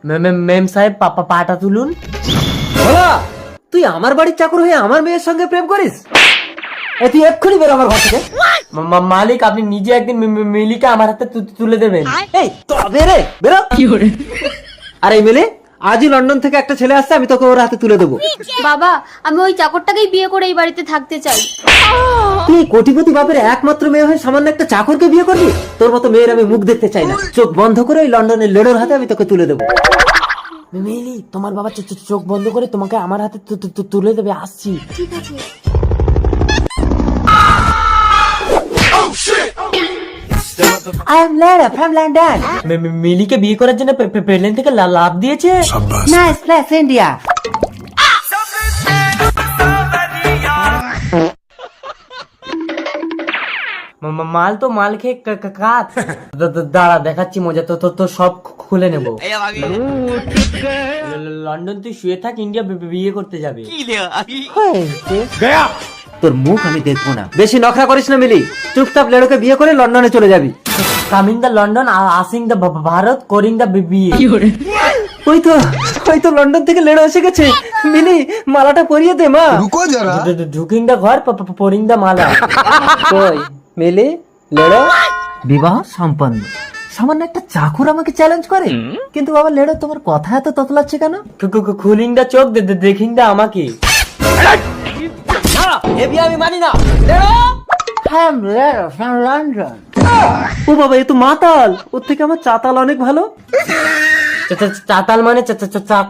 মেম সাহেব পাটা তুলুন। বলা, তুই আমার বাড়ির চাকর হয়ে আমার মেয়ের সঙ্গে প্রেম করিস? তুই এক্ষুনি বেরো আমার ঘর থেকে। মালিক, আপনি নিজে একদিন মিলিকে আমার হাতে তুলে দেবেন। এই তবে রে, বেরো। আর এই মিলি, আজই লন্ডন থেকে একটা ছেলে আসছে, আমি তোকে ওর হাতে তুলে দেবো। বাবা, আমি ওই চাকরটাকেই বিয়ে করে এই বাড়িতে থাকতে চাই। তুই কোটিপতি বাপের একমাত্র মেয়ে হয়ে সামান্য একটা চাকরকে বিয়ে করবি? তোর মতো মেয়ের আমি মুখ দেখতে চাই না। চোখ বন্ধ করে ওই লন্ডনের লেডোর হাতে আমি তোকে তুলে দেবো। মিলি, তোমার বাবা চোখ বন্ধ করে তোমাকে আমার হাতে তুলে দেবে। আসছি। ঠিক আছে। I am Lara from London. মিলিকে বিয়ে করার জন্য প্লেন থেকে লাভ দিয়েছে। Nice place, India. মাল তো মাল খেয়ে কাত। দাঁড়া, দেখাচ্ছি মজা। তো সব খুলে নেবো। লন্ডন তুই শুয়ে থাক, ইন্ডিয়া বিয়ে করতে যাবে। তোর মুখ আমি দেখবো না। বেশি নখরা করিস না মিলি, চুপচাপ লেডোকে বিয়ে করে লন্ডনে চলে যাবি। কামিং দা লন্ডন, আসিং দা ভারত, করিং দা বিয়ে। ওই তো লন্ডন থেকে লেডো এসে গেছে। মিলি, মালাটা পরিয়ে দে মা। ঢুকিং দা ঘর, পরিং দা মালা। কই মিলি, লেডো বিবাহ সম্পন্ন। সামান্য একটা চাকর আমাকে চ্যালেঞ্জ করে, কিন্তু বাবা লেডো তোমার কথা এত ততলাচ্ছে কেন? খুলিং দা চোখ, দেখিং দা আমাকে। আমি মানি না। লন্ডন। ও বাবা, এ তো মাতাল। ওর থেকে আমার চাতাল অনেক ভালো। চাতাল মানে চাকু।